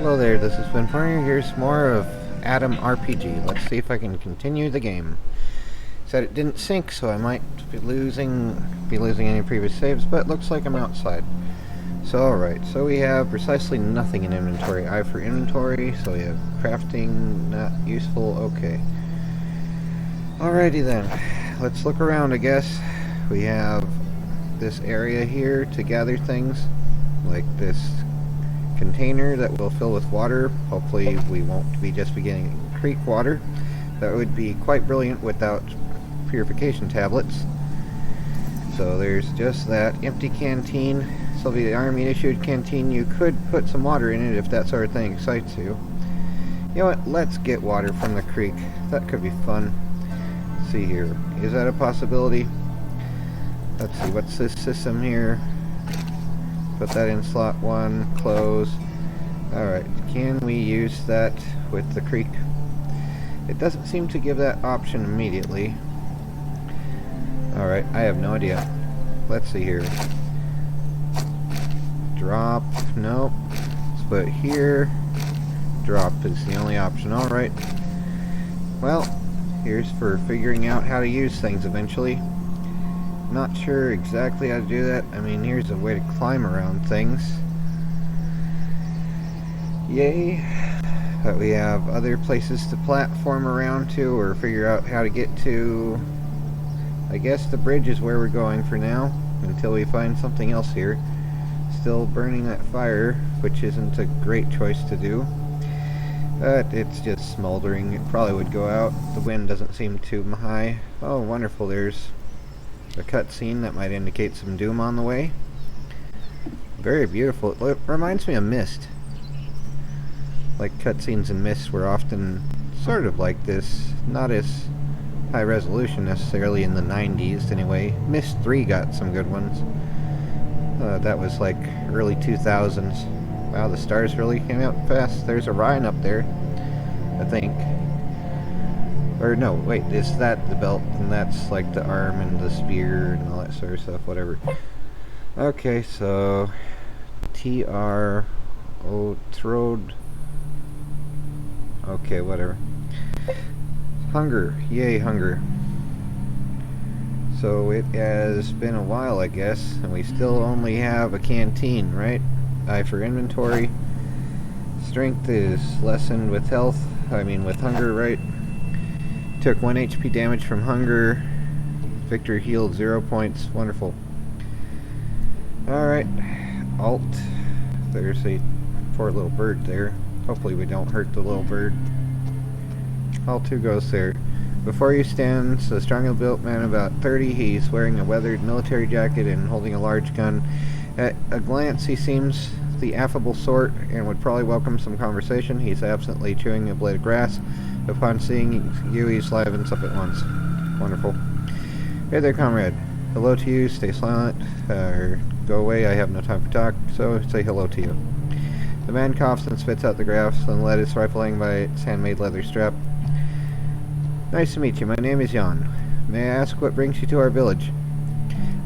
Hello there, this is Spinfire. Here's more of Adam RPG. Let's see if I can continue the game. Said it didn't sync, so I might be losing any previous saves, but looks like I'm outside. So alright, so we have precisely nothing in inventory. I for inventory, so we have crafting, not useful, okay. Alrighty then, let's look around I guess. We have this area here to gather things, like this container that will fill with water. Hopefully we won't be just getting creek water. That would be quite brilliant without purification tablets. So there's just that empty canteen. Soviet Army issued canteen. You could put some water in it if that sort of thing excites you. You know what, let's get water from the creek. That could be fun. Let's see here, is that a possibility? Let's see, what's this system here? Put that in slot 1, close. Alright, can we use that with the creek? It doesn't seem to give that option immediately. Alright, I have no idea. Let's see here. Drop, nope. Let's put it here. Drop is the only option, alright. Well, here's for figuring out how to use things eventually. Not sure exactly how to do that. I mean, here's a way to climb around things. Yay. But we have other places to platform around to or figure out how to get to. I guess the bridge is where we're going for now, until we find something else here. Still burning that fire, which isn't a great choice to do. But it's just smoldering. It probably would go out. The wind doesn't seem too high. Oh, wonderful. There's a cutscene that might indicate some doom on the way. Very beautiful. It reminds me of Myst. Like cutscenes in Myst were often sort of like this. Not as high resolution necessarily in the 90s anyway. Myst 3 got some good ones. That was like early 2000s. Wow, the stars really came out fast. There's Orion up there, I think. Or no, wait, is that the belt? And that's like the arm and the spear and all that sort of stuff, whatever. Okay, so TR Otrode. Okay, whatever. Hunger, yay hunger. So it has been a while, I guess, and we still only have a canteen, right? I for inventory. Strength is lessened with health, with hunger, right? Took 1 HP damage from hunger. Victor healed 0 points. Wonderful. Alright. Alt. There's a poor little bird there. Hopefully we don't hurt the little bird. Alt 2 goes there. Before you stands a strongly built man about 30. He's wearing a weathered military jacket and holding a large gun. At a glance he seems the affable sort and would probably welcome some conversation. He's absently chewing a blade of grass. Upon seeing you, he livens up at once. Wonderful. Hey there, comrade. Hello to you. Stay silent. Or go away. I have no time for talk, so say hello to you. The man coughs and spits out the grass and led his rifle hanging by its handmade leather strap. Nice to meet you. My name is Jan. May I ask what brings you to our village?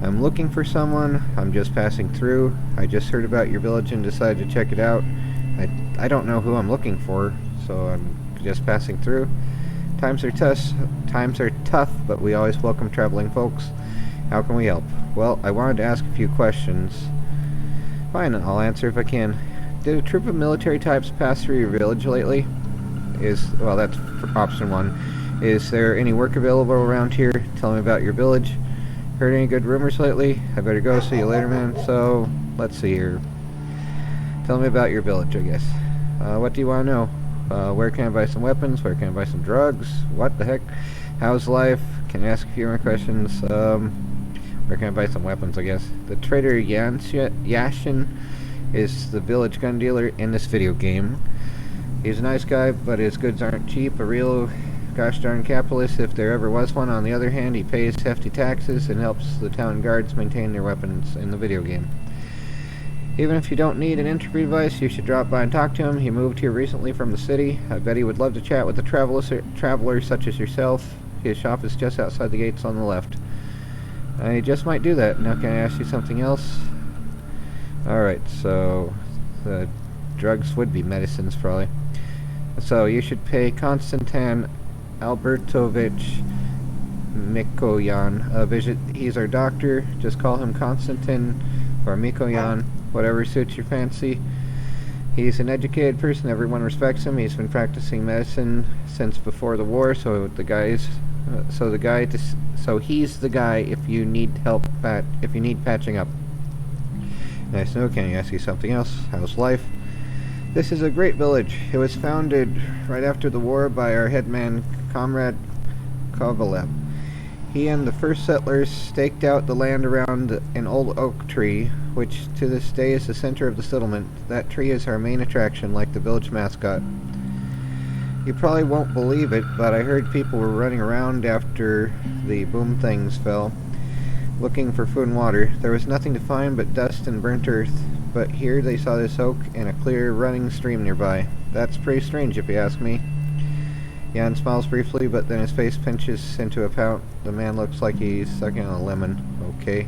I'm looking for someone. I'm just passing through. I just heard about your village and decided to check it out. I don't know who I'm looking for, so I'm just passing through. Times are tough, but we always welcome traveling folks. How can we help? Well, I wanted to ask a few questions. Fine, I'll answer if I can. Did a troop of military types pass through your village lately? Well, that's option 1. Is there any work available around here? Tell me about your village. Heard any good rumors lately? I better go. See you later, man. So, let's see here. Tell me about your village, I guess. What do you want to know? Where can I buy some weapons? Where can I buy some drugs? What the heck? How's life? Can I ask a few more questions? Where can I buy some weapons, I guess? The trader Yashin is the village gun dealer in this video game. He's a nice guy, but his goods aren't cheap. A real gosh darn capitalist, if there ever was one. On the other hand, he pays hefty taxes and helps the town guards maintain their weapons in the video game. Even if you don't need an entry device, you should drop by and talk to him. He moved here recently from the city. I bet he would love to chat with a traveler such as yourself. His shop is just outside the gates on the left. I just might do that. Now can I ask you something else? Alright, so the drugs would be medicines, probably. So you should pay Konstantin Albertovich Mikoyan a visit. He's our doctor. Just call him Konstantin or Mikoyan, whatever suits your fancy. He's an educated person. Everyone respects him. He's been practicing medicine since before the war. So he's the guy if you need help. If you need patching up. Nice to know. Can I ask you something else? How's life? This is a great village. It was founded right after the war by our headman, Comrade Kovalev. He and the first settlers staked out the land around an old oak tree, which to this day is the center of the settlement. That tree is our main attraction, like the village mascot. You probably won't believe it, but I heard people were running around after the boom things fell, looking for food and water. There was nothing to find but dust and burnt earth, but here they saw this oak and a clear running stream nearby. That's pretty strange if you ask me. Jan smiles briefly, but then his face pinches into a pout. The man looks like he's sucking on a lemon. Okay.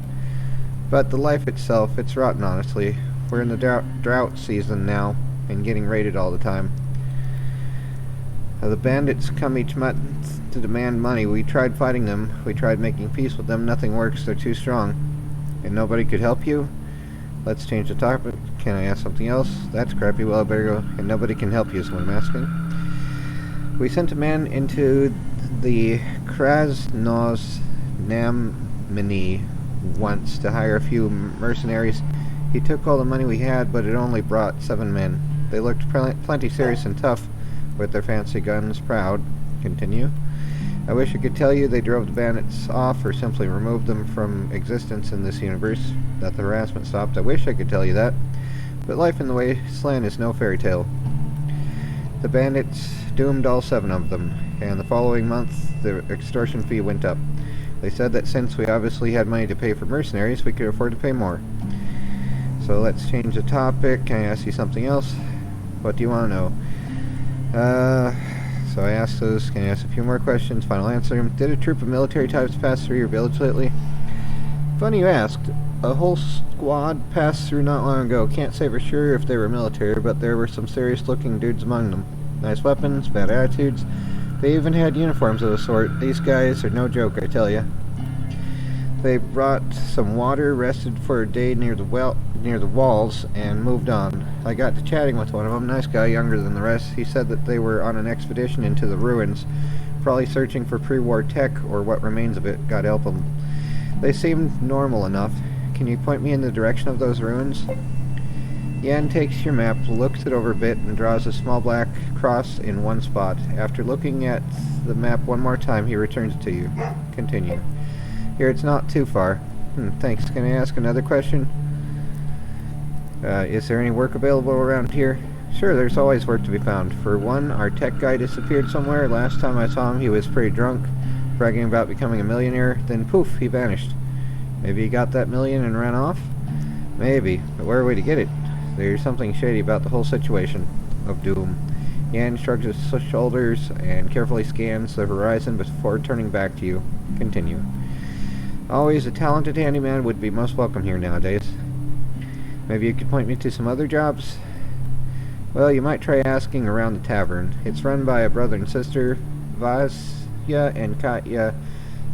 But the life itself, it's rotten, honestly. We're in the drought season now, and getting raided all the time. The bandits come each month to demand money. We tried fighting them. We tried making peace with them. Nothing works. They're too strong. And nobody could help you? Let's change the topic. Can I ask something else? That's crappy. Well, I better go. And nobody can help you is what I'm asking. We sent a man into the Krasnoznameni once to hire a few mercenaries. He took all the money we had, but it only brought 7 men. They looked plenty serious and tough, with their fancy guns proud. Continue. I wish I could tell you they drove the bandits off or simply removed them from existence in this universe, that the harassment stopped. I wish I could tell you that, but life in the wasteland is no fairy tale. The bandits doomed all 7 of them, and the following month the extortion fee went up. They said that since we obviously had money to pay for mercenaries, we could afford to pay more. So let's change the topic. Can I ask you something else? What do you want to know? So I asked those. Can I ask a few more questions? Final answer. Did a troop of military types pass through your village lately? Funny you asked. A whole squad passed through not long ago. Can't say for sure if they were military, but there were some serious looking dudes among them. Nice weapons, bad attitudes. They even had uniforms of a sort. These guys are no joke, I tell ya. They brought some water, rested for a day near the walls, and moved on. I got to chatting with one of them, nice guy, younger than the rest. He said that they were on an expedition into the ruins, probably searching for pre-war tech or what remains of it, God help them. They seemed normal enough. Can you point me in the direction of those ruins? Jan takes your map, looks it over a bit, and draws a small black cross in one spot. After looking at the map one more time, he returns it to you. Continue. Here, it's not too far. Thanks. Can I ask another question? Is there any work available around here? Sure, there's always work to be found. For one, our tech guy disappeared somewhere. Last time I saw him, he was pretty drunk, bragging about becoming a millionaire. Then poof, he vanished. Maybe he got that million and ran off? Maybe, but where are we to get it? There's something shady about the whole situation of Doom. Jan shrugs his shoulders and carefully scans the horizon before turning back to you. Continue. Always a talented handyman would be most welcome here nowadays. Maybe you could point me to some other jobs? Well, you might try asking around the tavern. It's run by a brother and sister, Vasya and Katya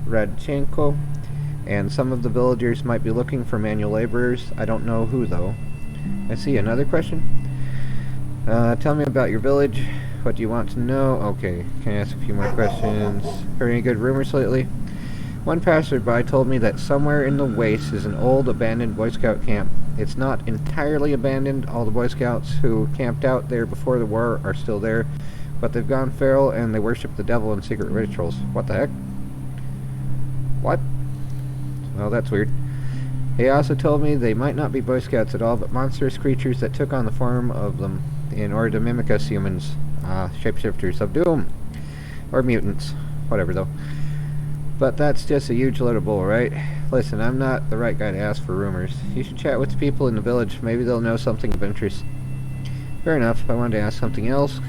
Radchenko, and some of the villagers might be looking for manual laborers. I don't know who, though. I see. Another question? Tell me about your village. What do you want to know? Okay, can I ask a few more questions? Heard any good rumors lately? One passerby told me that somewhere in the wastes is an old abandoned Boy Scout camp. It's not entirely abandoned. All the Boy Scouts who camped out there before the war are still there, but they've gone feral and they worship the devil in secret rituals. What the heck? What? Well, that's weird. He also told me they might not be Boy Scouts at all, but monstrous creatures that took on the form of them in order to mimic us humans. Shapeshifters of doom. Or mutants. Whatever, though. But that's just a huge load of bull, right? Listen, I'm not the right guy to ask for rumors. You should chat with the people in the village. Maybe they'll know something of interest. Fair enough. I wanted to ask something else.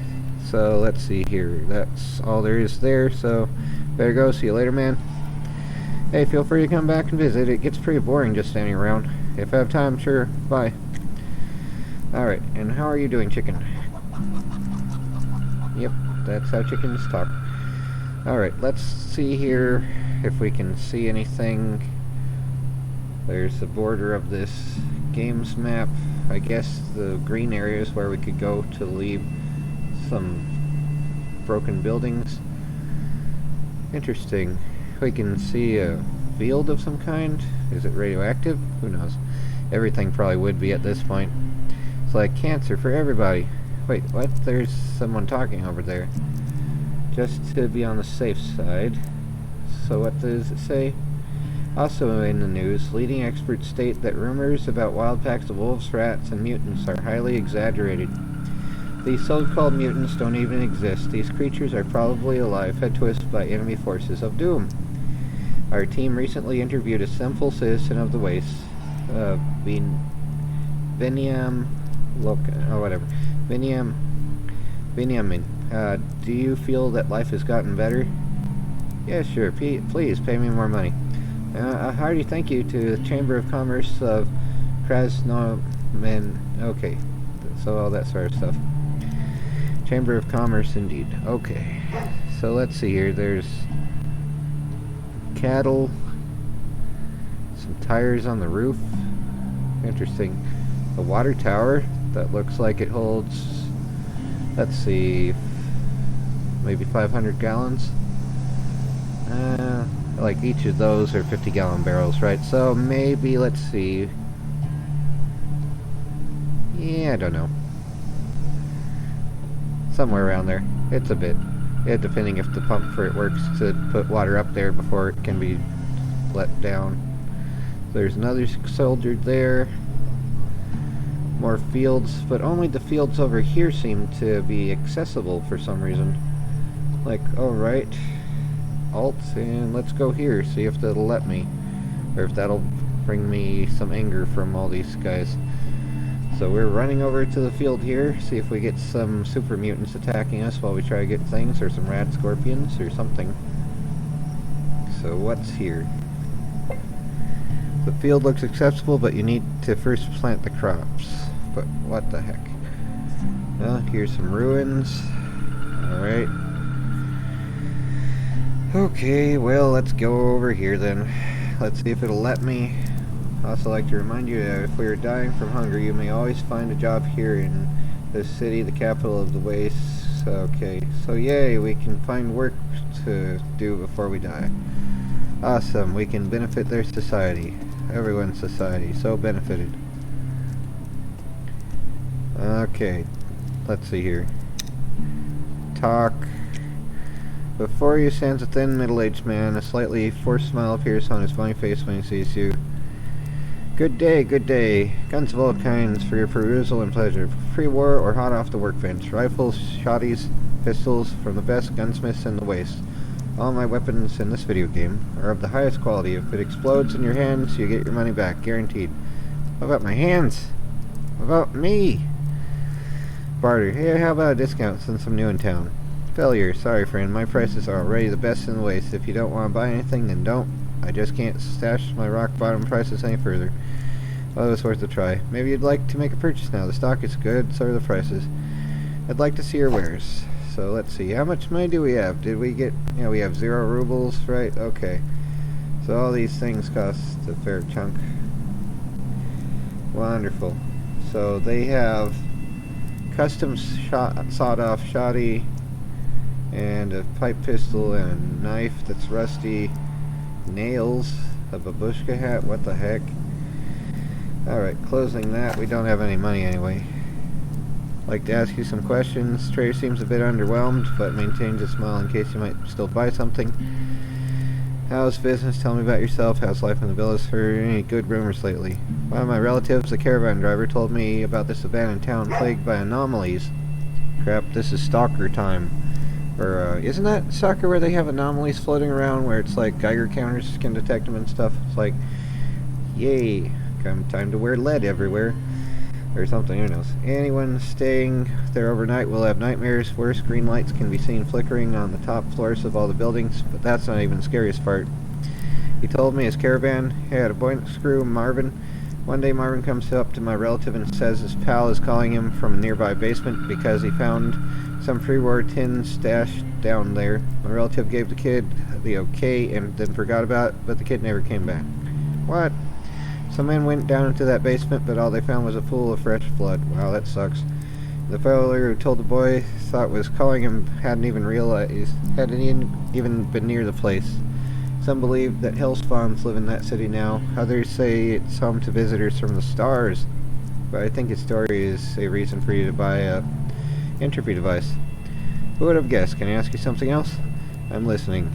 So, let's see here. That's all there is there, so better go. See you later, man. Hey, feel free to come back and visit. It gets pretty boring just standing around. If I have time, sure. Bye. Alright, and how are you doing, chicken? Yep, that's how chickens talk. Alright, let's see here if we can see anything. There's the border of this games map. I guess the green area is where we could go to leave some broken buildings. Interesting. We can see a field of some kind. Is it radioactive? Who knows? Everything probably would be at this point. It's like cancer for everybody. Wait, what? There's someone talking over there. Just to be on the safe side. So what does it say? Also in the news, leading experts state that rumors about wild packs of wolves, rats, and mutants are highly exaggerated. These so-called mutants don't even exist. These creatures are probably alive, fed to us by enemy forces of doom. Our team recently interviewed a simple citizen of the Waste, Benjamin. Do you feel that life has gotten better? Yeah, sure. Please pay me more money. A hearty thank you to the Chamber of Commerce of Krasnomen. Okay, so all that sort of stuff. Chamber of Commerce, indeed. Okay, so let's see here. There's cattle, some tires on the roof. Interesting. A water tower that looks like it holds, let's see, maybe 500 gallons. Like each of those are 50-gallon barrels, right? So maybe, let's see. Yeah, I don't know. Somewhere around there. It's a bit. Depending if the pump for it works to put water up there before it can be let down. There's another soldier there. More fields, but only the fields over here seem to be accessible for some reason. Like, alright. Alt, and let's go here, see if that'll let me. Or if that'll bring me some anger from all these guys. So we're running over to the field here, see if we get some super mutants attacking us while we try to get things, or some rad scorpions, or something. So what's here? The field looks accessible, but you need to first plant the crops. But what the heck? Well, here's some ruins. Alright. Okay, well, let's go over here then. Let's see if it'll let me. I'd also like to remind you that if we are dying from hunger, you may always find a job here in this city, the capital of the Waste. Okay, so yay, we can find work to do before we die. Awesome, we can benefit their society. Everyone's society, so benefited. Okay, let's see here. Talk. Before you stands a thin, middle-aged man. A slightly forced smile appears on his funny face when he sees you. Good day, good day. Guns of all kinds for your perusal and pleasure. Pre-war or hot off the workbench. Rifles, shotties, pistols from the best gunsmiths in the Waste. All my weapons in this video game are of the highest quality. If it explodes in your hands, you get your money back, guaranteed. What about my hands? What about me? Barter. Hey, how about a discount since I'm new in town? Failure. Sorry, friend. My prices are already the best in the Waste. If you don't want to buy anything, then don't. I just can't stash my rock bottom prices any further. Well, it was worth a try. Maybe you'd like to make a purchase now. The stock is good, so are the prices. I'd like to see your wares. So let's see. How much money do we have? Did we get... Yeah, we have 0 rubles, right? Okay. So all these things cost a fair chunk. Wonderful. So they have custom sawed-off shoddy, and a pipe pistol, and a knife that's rusty, nails, a babushka hat, what the heck. Alright, closing that. We don't have any money anyway. Like to ask you some questions. Trader seems a bit underwhelmed, but maintains a smile in case you might still buy something. How's business? Tell me about yourself. How's life in the village? Heard any good rumors lately? One of my relatives, a caravan driver, told me about this abandoned town plagued by anomalies. Crap, this is stalker time. Or, isn't that soccer where they have anomalies floating around where it's like Geiger counters can detect them and stuff? It's like, yay, time to wear lead everywhere. Or something, who knows. Anyone staying there overnight will have nightmares. Worse, green lights can be seen flickering on the top floors of all the buildings, but that's not even the scariest part. He told me his caravan had a buoyant screw, Marvin, One day Marvin comes up to my relative and says his pal is calling him from a nearby basement because he found some pre-war tins stashed down there. My relative gave the kid the okay and then forgot about it, but the kid never came back. What? Some men went down into that basement, but all they found was a pool of fresh blood. Wow, that sucks. The fellow who told the boy thought was calling him hadn't even been near the place. Some believe that hellspawns live in that city now. Others say it's home to visitors from the stars. But I think his story is a reason for you to buy a interview device. Who would have guessed? Can I ask you something else? I'm listening.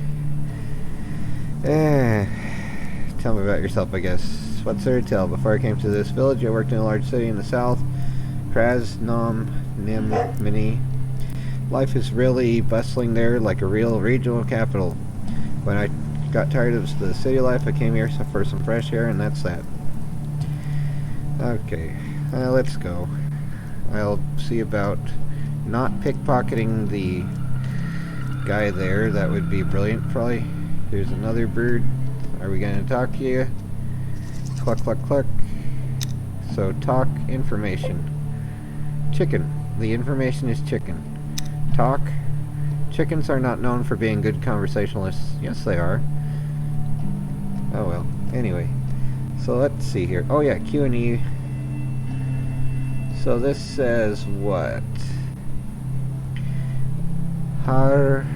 Tell me about yourself, I guess. What's there to tell? Before I came to this village, I worked in a large city in the south. Krasnomini. Life is really bustling there, like a real regional capital. When I got tired of the city life, I came here for some fresh air, and that's that. Okay, let's go. I'll see about not pickpocketing the guy there. That would be brilliant, probably. Here's another bird. Are we going to talk to you? Cluck, cluck, cluck. So, talk information. Chicken. The information is chicken. Talk. Chickens are not known for being good conversationalists. Yes, they are. Oh well. Anyway. So, let's see here. Oh yeah, Q&E. So, this says what? Har...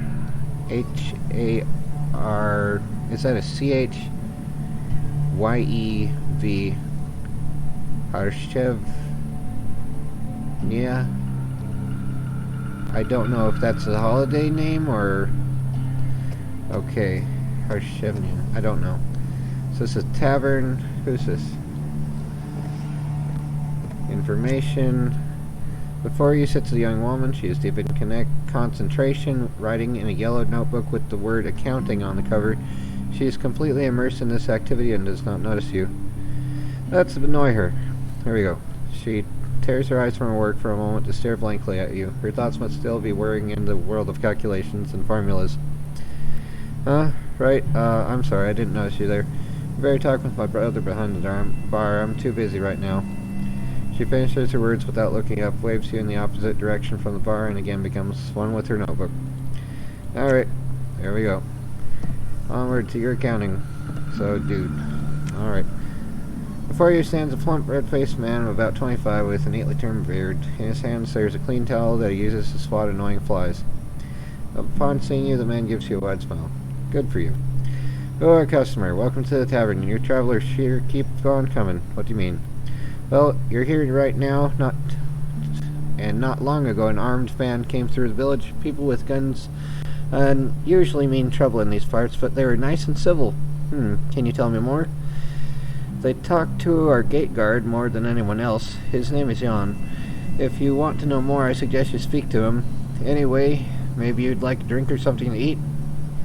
H-A-R... Is that a C-H-Y-E-V? Harshev... Yeah. I don't know if that's a holiday name or... Okay. Harshevnia. I don't know. So this is tavern. Who's this? Information. Before you sits a young woman. She is deep in concentration, writing in a yellow notebook with the word accounting on the cover. She is completely immersed in this activity and does not notice you. Let's annoy her. Here we go. She tears her eyes from her work for a moment to stare blankly at you. Her thoughts must still be whirring in the world of calculations and formulas. Right. I'm sorry, I didn't notice you there. I'm very talking with my brother behind the bar. I'm too busy right now. She finishes her words without looking up, waves you in the opposite direction from the bar, and again becomes one with her notebook. Alright, there we go. Onward to your accounting. So, dude. Alright. Before you stands a plump, red-faced man of about 25 with a neatly trimmed beard. In his hands there's a clean towel that he uses to swat annoying flies. Upon seeing you, the man gives you a wide smile. Good for you. Oh, customer, welcome to the tavern. Your travelers here keep on coming. What do you mean? Well, you're here right now, not long ago an armed band came through the village. People with guns usually mean trouble in these parts, but they were nice and civil. Can you tell me more? They talked to our gate guard more than anyone else. His name is Jan. If you want to know more, I suggest you speak to him. Anyway, maybe you'd like a drink or something to eat?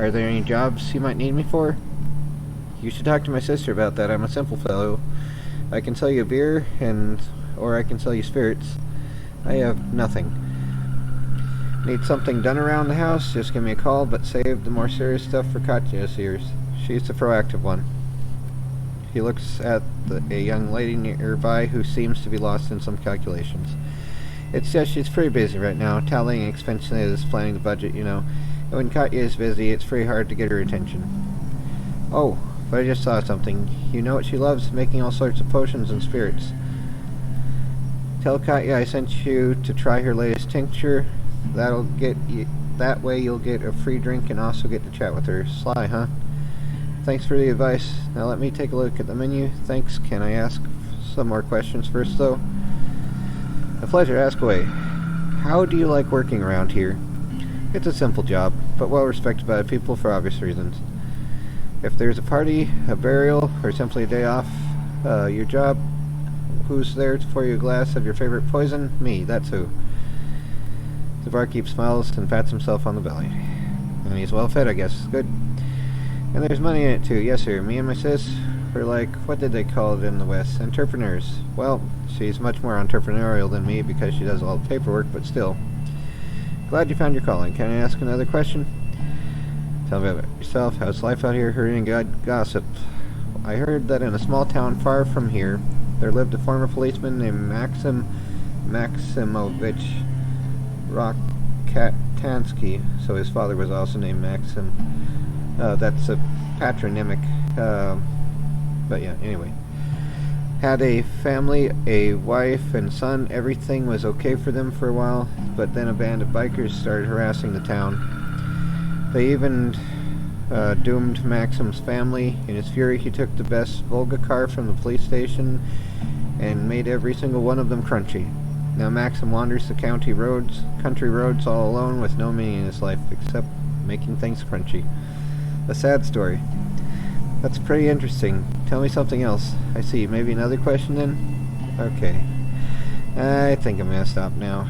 Are there any jobs you might need me for? You should talk to my sister about that. I'm a simple fellow. I can sell you beer, or I can sell you spirits. I have nothing. Need something done around the house? Just give me a call, but save the more serious stuff for Katya's ears. She's the proactive one. He looks at a young lady nearby who seems to be lost in some calculations. It's just she's pretty busy right now, tallying expenses, planning the budget, you know. And when Katya is busy, it's pretty hard to get her attention. Oh, but I just saw something. You know what she loves? Making all sorts of potions and spirits. Tell Katya I sent you to try her latest tincture. That way you'll get a free drink and also get to chat with her. Sly, huh? Thanks for the advice. Now let me take a look at the menu. Thanks. Can I ask some more questions first, though? A pleasure. Ask away. How do you like working around here? It's a simple job, but well respected by the people for obvious reasons. If there's a party, a burial, or simply a day off, your job, who's there to pour you a glass of your favorite poison? Me, that's who. The barkeep smiles and pats himself on the belly. And he's well fed, I guess. Good. And there's money in it too. Yes, sir. Me and my sis were like, what did they call it in the West? Entrepreneurs. Well, she's much more entrepreneurial than me because she does all the paperwork, but still. Glad you found your calling. Can I ask another question? Tell me about yourself. How's life out here? Heard any good gossip? I heard that in a small town far from here, There lived a former policeman named Maximovich Rokatansky, so his father was also named Maxim. That's a patronymic, but yeah, anyway. Had a family, a wife and son. Everything was okay for them for a while, but then a band of bikers started harassing the town. They even doomed Maxim's family. In his fury, he took the best Volga car from the police station and made every single one of them crunchy. Now Maxim wanders the country roads all alone with no meaning in his life except making things crunchy. A sad story. That's pretty interesting. Tell me something else. I see. Maybe another question then? Okay. I think I'm gonna stop now.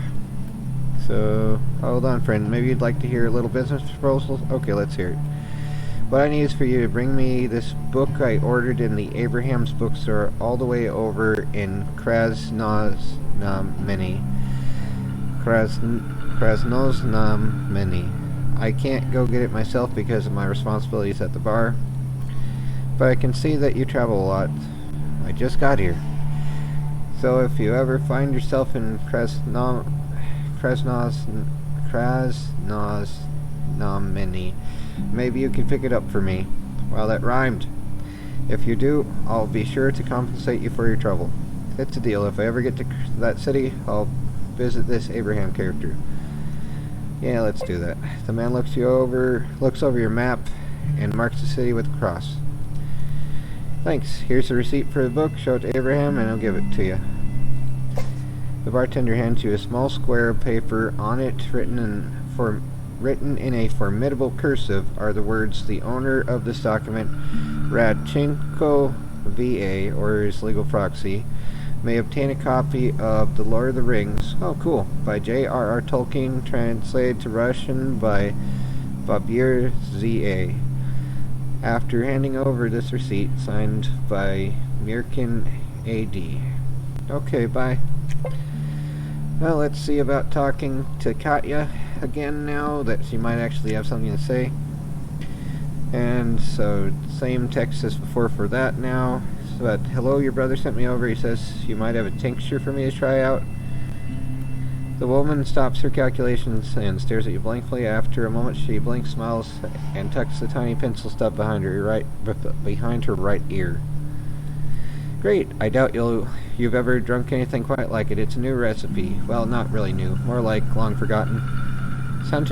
So, hold on friend. Maybe you'd like to hear a little business proposal? Okay, let's hear it. What I need is for you to bring me this book I ordered in the Abraham's bookstore all the way over in Krasnoznameni. Krasnoznameni. I can't go get it myself because of my responsibilities at the bar, but I can see that you travel a lot. I just got here. So if you ever find yourself in Krasnoznameni, maybe you can pick it up for me. Well, that rhymed. If you do, I'll be sure to compensate you for your trouble. It's a deal. If I ever get to that city, I'll visit this Abraham character. Yeah, let's do that. The man looks over your map and marks the city with a cross. Thanks. Here's the receipt for the book. Show it to Abraham and I'll give it to you. The bartender hands you a small square of paper. On it, written in a formidable cursive, are the words, "The owner of this document, Radchenko VA, or his legal proxy, may obtain a copy of The Lord of the Rings." Oh, cool. By J.R.R. Tolkien, translated to Russian by Babir Z.A. After handing over this receipt, signed by Mirkin A.D. Okay, bye. Well, let's see about talking to Katya again now that she might actually have something to say. And so, same text as before for that now. But, hello, your brother sent me over. He says you might have a tincture for me to try out. The woman stops her calculations and stares at you blankly. After a moment, she blinks, smiles, and tucks the tiny pencil stub behind her right ear. Great. I doubt you've ever drunk anything quite like it. It's a new recipe. Well, not really new. More like long forgotten. Sounds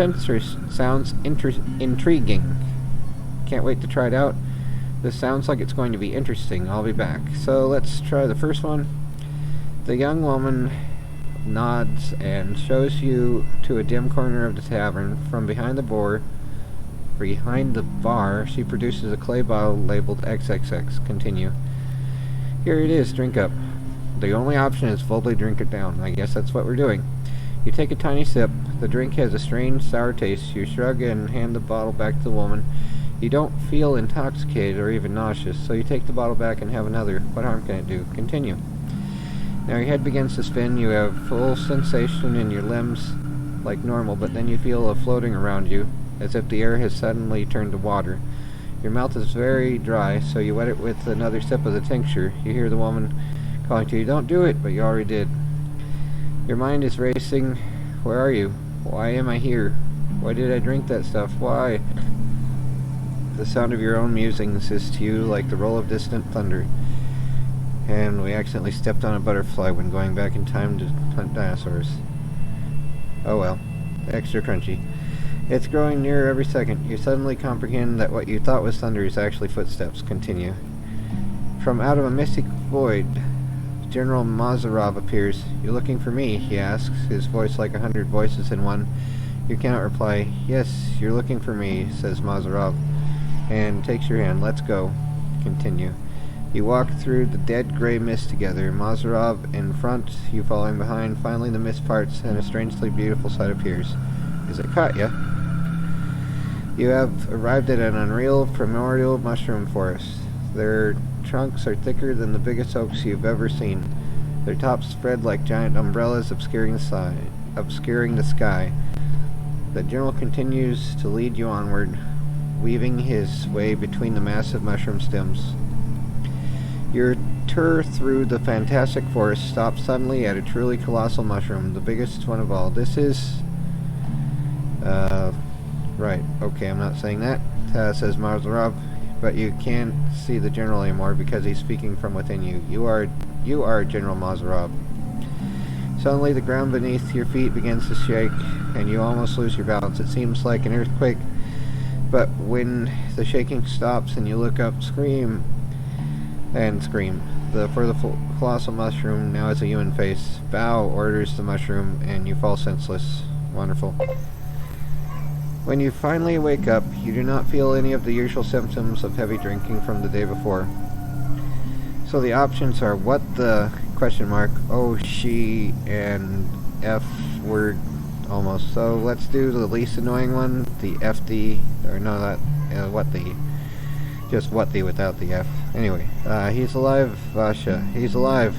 intriguing. Can't wait to try it out. This sounds like it's going to be interesting. I'll be back. So let's try the first one. The young woman nods and shows you to a dim corner of the tavern. From behind the bar, she produces a clay bottle labeled XXX. Continue. Here it is, drink up. The only option is fully drink it down. I guess that's what we're doing. You take a tiny sip. The drink has a strange, sour taste. You shrug and hand the bottle back to the woman. You don't feel intoxicated or even nauseous, so you take the bottle back and have another. What harm can it do? Continue. Now your head begins to spin. You have full sensation in your limbs like normal, but then you feel a floating around you, as if the air has suddenly turned to water. Your mouth is very dry, so you wet it with another sip of the tincture. You hear the woman calling to you, "Don't do it," but you already did. Your mind is racing. Where are you? Why am I here? Why did I drink that stuff? Why? The sound of your own musings is to you like the roll of distant thunder. And we accidentally stepped on a butterfly when going back in time to hunt dinosaurs. Oh well. Extra crunchy. It's growing nearer every second. You suddenly comprehend that what you thought was thunder is actually footsteps. Continue. From out of a mystic void, General Mazarov appears. "You looking for me?" he asks, his voice like 100 voices in one. You cannot reply. "Yes, you're looking for me," says Mazarov, and takes your hand. "Let's go." Continue. You walk through the dead gray mist together, Mazarov in front, you following behind. Finally the mist parts, and a strangely beautiful sight appears. Is it Katya? You have arrived at an unreal primordial mushroom forest. Their trunks are thicker than the biggest oaks you've ever seen. Their tops spread like giant umbrellas, obscuring the sky. The general continues to lead you onward, weaving his way between the massive mushroom stems. You're tour through the fantastic forest stops suddenly at a truly colossal mushroom, the biggest one of all. This is... right, okay, I'm not saying that, says Mazarov, but you can't see the general anymore because he's speaking from within you. You are General Mazarov. Suddenly the ground beneath your feet begins to shake, and you almost lose your balance. It seems like an earthquake, but when the shaking stops and you look up, scream. For the colossal mushroom now has a human face. Bow orders the mushroom, and you fall senseless. Wonderful. When you finally wake up, you do not feel any of the usual symptoms of heavy drinking from the day before. So the options are what the question mark, oh, she, and F word almost. So let's do the least annoying one, the FD, or no, that, what the, just what the without the F. Anyway, he's alive, Vasha. He's alive.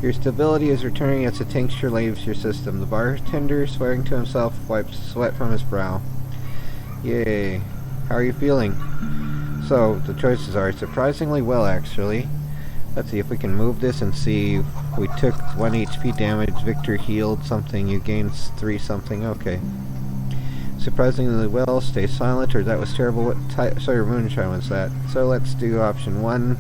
Your stability is returning as the tincture leaves your system. The bartender, swearing to himself, wipes sweat from his brow. Yay. How are you feeling? So, the choices are surprisingly well, actually. Let's see if we can move this and see. We took 1 HP damage. Victor healed something. You gained 3 something. Okay. Surprisingly well. Stay silent, or that was terrible. What type? Sawyer Moonshine was that? So let's do option 1.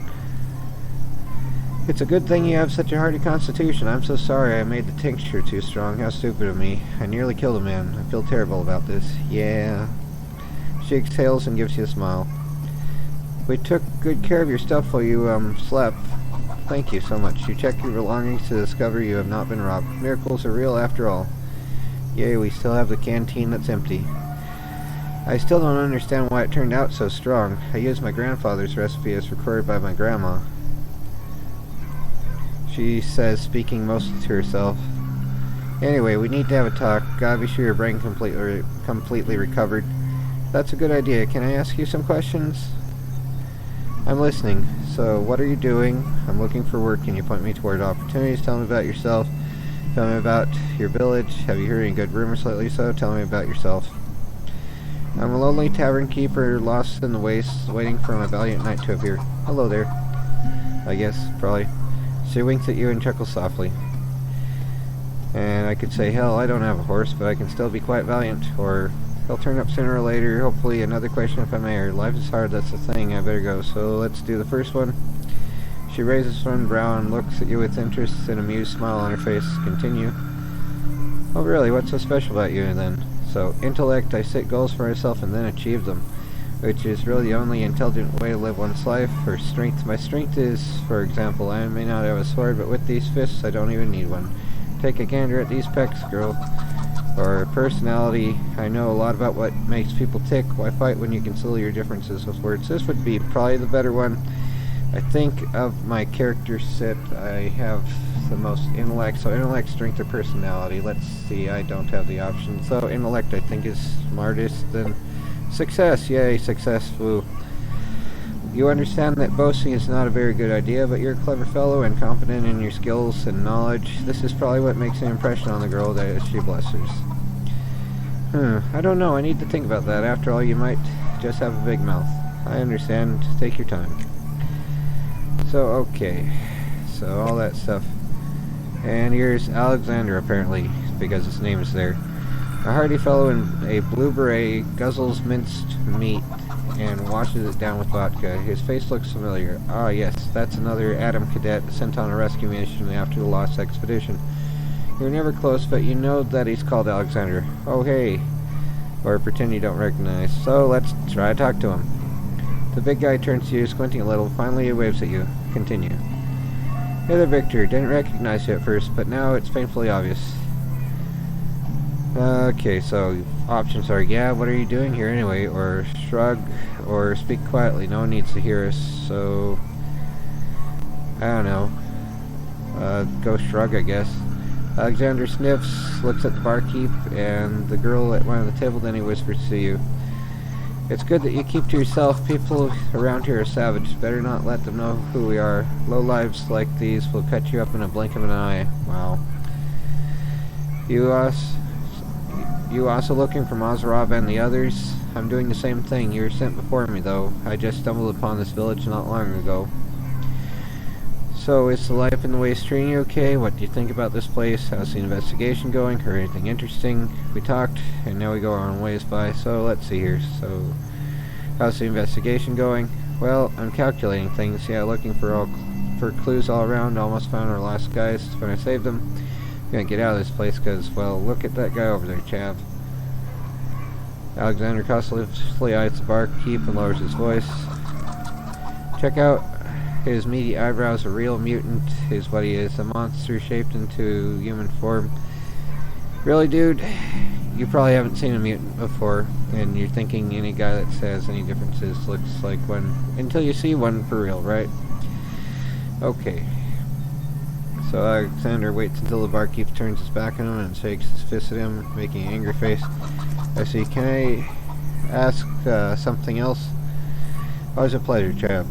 It's a good thing you have such a hardy constitution. I'm so sorry I made the tincture too strong. How stupid of me. I nearly killed a man. I feel terrible about this. Yeah. She exhales and gives you a smile. We took good care of your stuff while you, slept. Thank you so much. You checked your belongings to discover you have not been robbed. Miracles are real after all. Yay, we still have the canteen that's empty. I still don't understand why it turned out so strong. I used my grandfather's recipe as recorded by my grandma. She says, speaking mostly to herself. Anyway, we need to have a talk. Gotta be sure your brain completely recovered. That's a good idea. Can I ask you some questions? I'm listening. So, what are you doing? I'm looking for work. Can you point me toward opportunities? Tell me about yourself. Tell me about your village. Have you heard any good rumors lately? So, tell me about yourself. I'm a lonely tavern keeper, lost in the wastes, waiting for my valiant knight to appear. Hello there. I guess, probably. She winks at you and chuckles softly. And I could say, hell, I don't have a horse, but I can still be quite valiant. Or, he'll turn up sooner or later. Hopefully, another question if I may. Or, life is hard, that's the thing. I better go. So, let's do the first one. She raises one brow and looks at you with interest and amused smile on her face. Continue. Oh, really? What's so special about you, then? So, intellect, I set goals for myself and then achieve them. Which is really the only intelligent way to live one's life. Or strength. My strength is, for example, I may not have a sword, but with these fists, I don't even need one. Take a gander at these pecs, girl. Or personality, I know a lot about what makes people tick. Why fight when you can settle your differences with words? This would be probably the better one. I think of my character set, I have the most intellect. So intellect, strength, or personality. Let's see, I don't have the option. So intellect, I think, is smartest. Then success, yay, success, woo. You understand that boasting is not a very good idea, but you're a clever fellow and confident in your skills and knowledge. This is probably what makes an impression on the girl that she blesses. I don't know, I need to think about that. After all, you might just have a big mouth. I understand, take your time. So, okay. So, all that stuff. And here's Alexander, apparently, because his name is there. A hardy fellow in a blue beret guzzles minced meat and washes it down with vodka. His face looks familiar. Ah, yes, that's another Adam cadet sent on a rescue mission after the Lost Expedition. You're never close, but you know that he's called Alexander. Oh, hey. Or pretend you don't recognize. So, let's try to talk to him. The big guy turns to you, squinting a little. Finally, he waves at you. Continue. Hey there, Victor. Didn't recognize you at first, but now it's painfully obvious. Okay, so options are, yeah, what are you doing here anyway? Or shrug, or speak quietly. No one needs to hear us, so I don't know. Go shrug, I guess. Alexander sniffs, looks at the barkeep and the girl at one of the table, then he whispers to you. It's good that you keep to yourself. People around here are savage. Better not let them know who we are. Low lives like these will cut you up in a blink of an eye. Wow. You also looking for Mazarov and the others? I'm doing the same thing. You were sent before me, though. I just stumbled upon this village not long ago. So, is the life in the waste treating you okay? What do you think about this place? How's the investigation going? Heard anything interesting? We talked, and now we go our own ways by. So, let's see here. So, how's the investigation going? Well, I'm calculating things. Yeah, looking for clues all around. Almost found our last guys when I saved them. I'm gonna get out of this place because, well, look at that guy over there, Chav. Alexander cautiously eyes the barkeep and lowers his voice. Check out his meaty eyebrows. A real mutant is what he is. A monster shaped into human form. Really, dude? You probably haven't seen a mutant before, and you're thinking any guy that says any differences looks like one until you see one for real, right? Okay. So Alexander waits until the barkeep turns his back on him and shakes his fist at him, making an angry face. I see. Can I ask something else? Always a pleasure, Chav.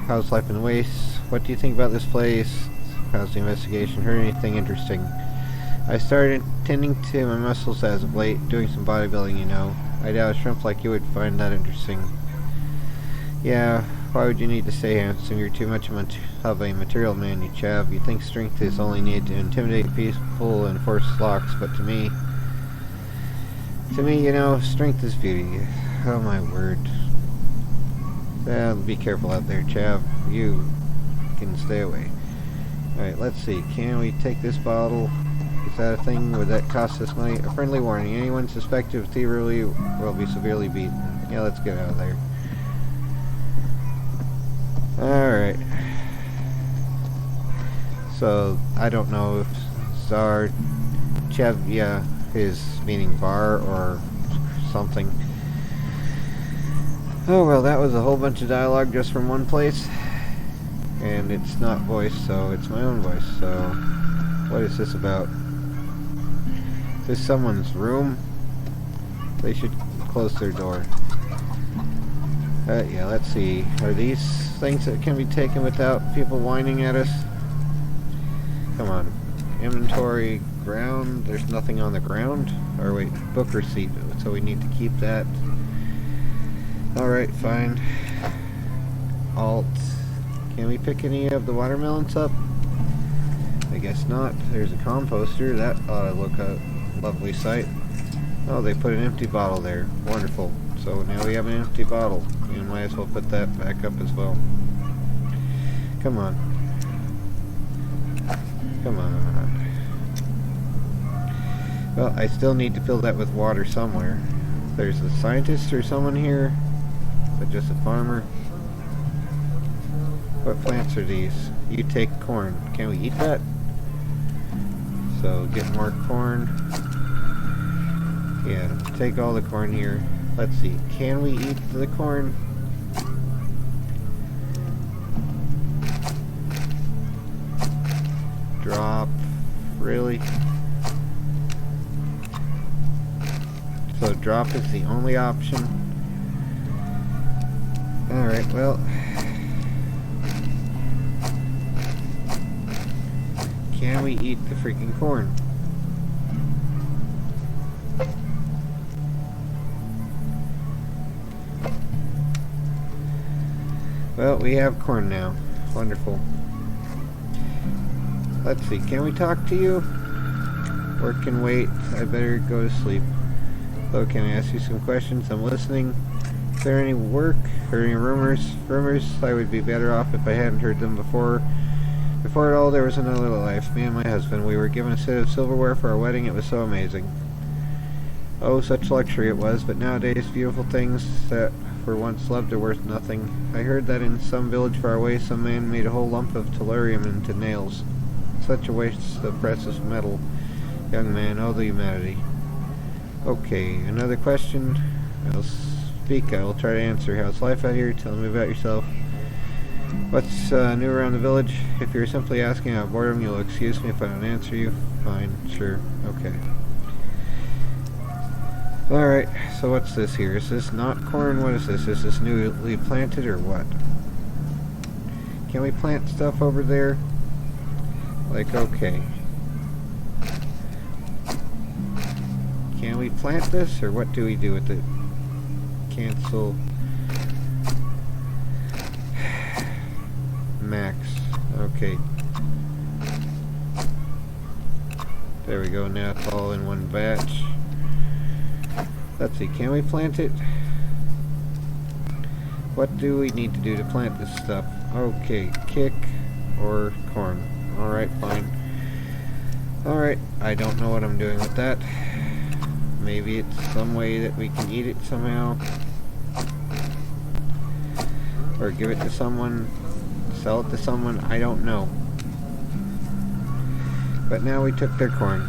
How's life in the waste? What do you think about this place? How's the investigation? Heard anything interesting? I started tending to my muscles as of late, doing some bodybuilding, you know. I doubt a shrimp like you would find that interesting. Yeah, why would you need to stay handsome? You're too much of a material man, you Chav. You think strength is only needed to intimidate people and force locks, but to me, you know, strength is beauty. Oh my word. Be careful out there, Chav. You can stay away. Alright, let's see. Can we take this bottle? Is that a thing? Would that cost us money? A friendly warning. Anyone suspected of thievery will be severely beaten. Yeah, let's get out of there. Alright. So, I don't know if Tsar Chevya is meaning bar or something. Oh well, that was a whole bunch of dialogue just from one place. And it's not voice, so it's my own voice. So, what is this about? Is this someone's room? They should close their door. Yeah, let's see. Are these things that can be taken without people whining at us? Come on. Inventory, ground. There's nothing on the ground. Or wait, book receipt. So we need to keep that. Alright, fine. Alt. Can we pick any of the watermelons up? I guess not. There's a composter. That ought to look a lovely sight. Oh, they put an empty bottle there. Wonderful. So now we have an empty bottle. You might as well put that back up as well. Come on. Come on. Well, I still need to fill that with water somewhere. There's a scientist or someone here. But just a farmer. What plants are these? You take corn. Can we eat that? So get more corn. Yeah, take all the corn here. Let's see. Can we eat the corn? Drop. Really? So drop is the only option. Alright, well. Can we eat the freaking corn? Well, we have corn now. Wonderful. Let's see, can we talk to you? Work can wait. I better go to sleep. So can I ask you some questions? I'm listening. Is there any work or any rumors? I would be better off if I hadn't heard them before. Before it all, there was another life. Me and my husband. We were given a set of silverware for our wedding. It was so amazing. Oh, such luxury it was. But nowadays, beautiful things that were once loved are worth nothing. I heard that in some village far away, some man made a whole lump of tellurium into nails. Such a waste of precious metal. Young man, oh the humanity. Okay, another question. I'll speak. I will try to answer. How's life out here? Tell me about yourself. What's new around the village? If you're simply asking out of boredom, you'll excuse me if I don't answer you. Fine, sure, okay. Alright, so what's this here? Is this not corn? What is this? Is this newly planted or what? Can we plant stuff over there? Like, okay. Can we plant this, or what do we do with it? Cancel. Max. Okay. There we go, now it's all in one batch. Let's see, can we plant it? What do we need to do to plant this stuff? Okay, kick or corn. Alright, fine. Alright, I don't know what I'm doing with that. Maybe it's some way that we can eat it somehow. Or give it to someone, sell it to someone, I don't know. But now we took their corn.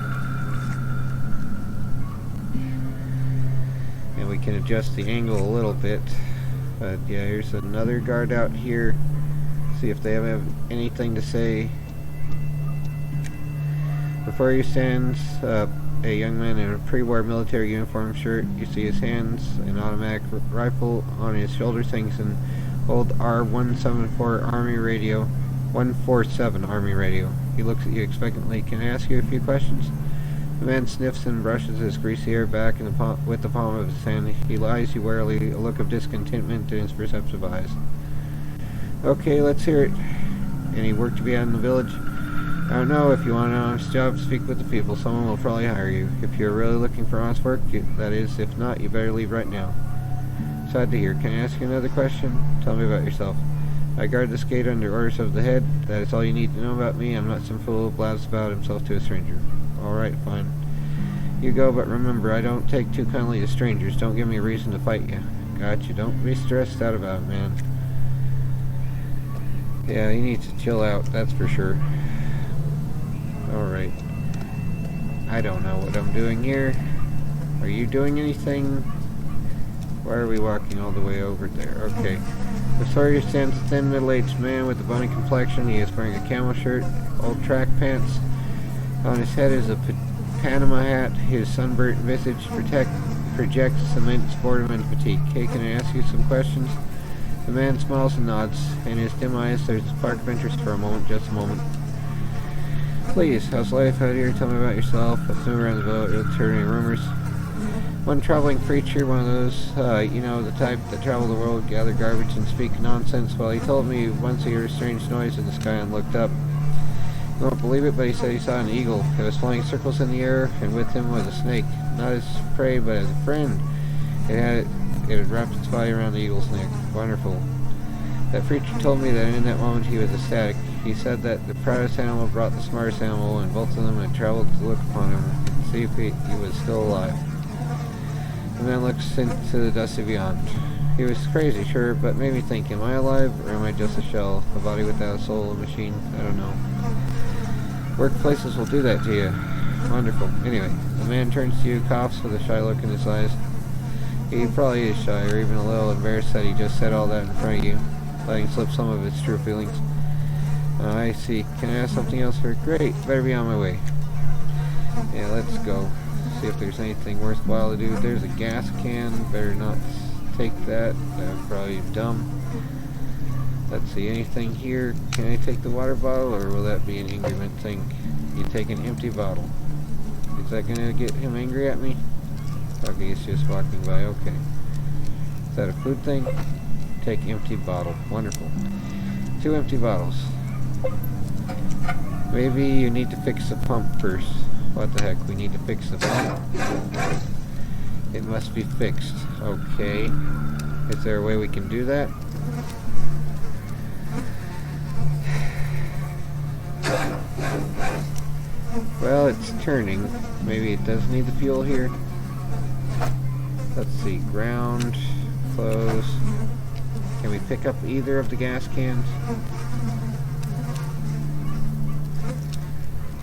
And we can adjust the angle a little bit. But yeah, here's another guard out here. See if they have anything to say. Before you stands a young man in a pre-war military uniform shirt. You see his hands, an automatic rifle on his shoulder, things an old R174 Army radio, 147 Army radio. He looks at you expectantly. Can I ask you a few questions? The man sniffs and brushes his greasy hair back with the palm of his hand. He eyes you warily, a look of discontentment in his perceptive eyes. Okay, let's hear it. Any work to be had in the village? I don't know. If you want an honest job, speak with the people. Someone will probably hire you. If you're really looking for honest work, that is. If not, you better leave right now. Sad to hear. Can I ask you another question? Tell me about yourself. I guard this gate under orders of the head. That is all you need to know about me. I'm not some fool who blathers about himself to a stranger. Alright, fine. You go, but remember, I don't take too kindly to strangers. Don't give me a reason to fight you. Gotcha. Don't be stressed out about it, man. Yeah, he needs to chill out, that's for sure. Alright. I don't know what I'm doing here. Are you doing anything? Why are we walking all the way over there? Okay. Before you stands a thin middle-aged man with a bony complexion. He is wearing a camel shirt, old track pants. On his head is a Panama hat. His sunburnt visage projects immense boredom and fatigue. Hey, can I ask you some questions? The man smiles and nods. In his dim eyes there's a spark of interest for a moment, just a moment. Please, how's life out here? Tell me about yourself. Let's move around the boat. Let's hear any rumors. One traveling preacher, one of those, you know, the type that travel the world, gather garbage and speak nonsense. Well, he told me once he heard a strange noise in the sky and looked up. You won't believe it, but he said he saw an eagle. It was flying circles in the air, and with him was a snake. Not as prey, but as a friend. It had wrapped its body around the eagle's neck. Wonderful. That preacher told me that in that moment he was ecstatic. He said that the proudest animal brought the smartest animal, and both of them had traveled to look upon him and see if he was still alive. The man looks into the dusty beyond. He was crazy, sure, but made me think, am I alive, or am I just a shell? A body without a soul, a machine? I don't know. Workplaces will do that to you. Wonderful. Anyway, the man turns to you, coughs with a shy look in his eyes. He probably is shy, or even a little embarrassed that he just said all that in front of you, letting slip some of his true feelings. I see. Can I ask something else for? Great. Better be on my way. Yeah, let's go. See if there's anything worthwhile to do. There's a gas can. Better not take that. That would probably be dumb. Let's see. Anything here? Can I take the water bottle, or will that be an Ingriman thing? You take an empty bottle. Is that gonna get him angry at me? Okay, he's just walking by. Okay. Is that a food thing? Take empty bottle. Wonderful. 2 empty bottles. Maybe you need to fix the pump first. What the heck? We need to fix the pump. It must be fixed. Okay. Is there a way we can do that? Well, it's turning. Maybe it does need the fuel here. Let's see. Ground. Close. Can we pick up either of the gas cans?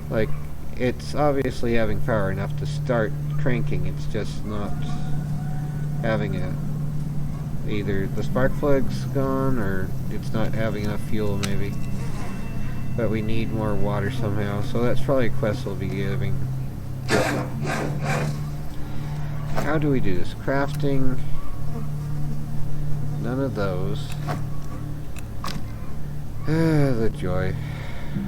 Like, it's obviously having power enough to start cranking. It's just not having it. Either the spark plug's gone, or it's not having enough fuel, maybe. But we need more water somehow, so that's probably a quest we'll be giving. How do we do this? Crafting. None of those. The joy.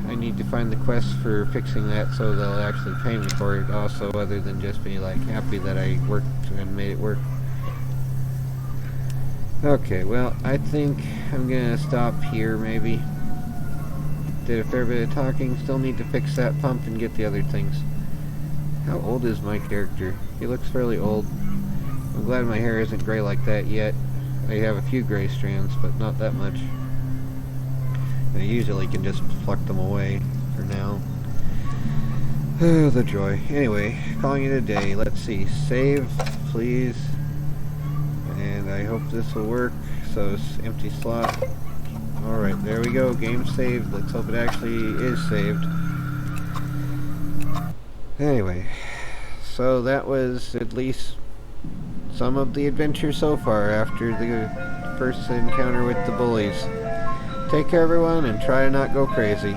I need to find the quest for fixing that so they'll actually pay me for it also, other than just be like happy that I worked and made it work. Okay, well, I think I'm gonna stop here maybe. Did a fair bit of talking. Still need to fix that pump and get the other things. How old is my character? He looks fairly old. I'm glad my hair isn't gray like that yet. I have a few gray strands, but not that much. I usually can just pluck them away for now. Oh, the joy. Anyway, calling it a day. Let's see. Save, please. And I hope this will work. So, empty slot. Alright, there we go. Game saved. Let's hope it actually is saved. Anyway, so that was at least some of the adventure so far after the first encounter with the bullies. Take care, everyone, and try to not go crazy.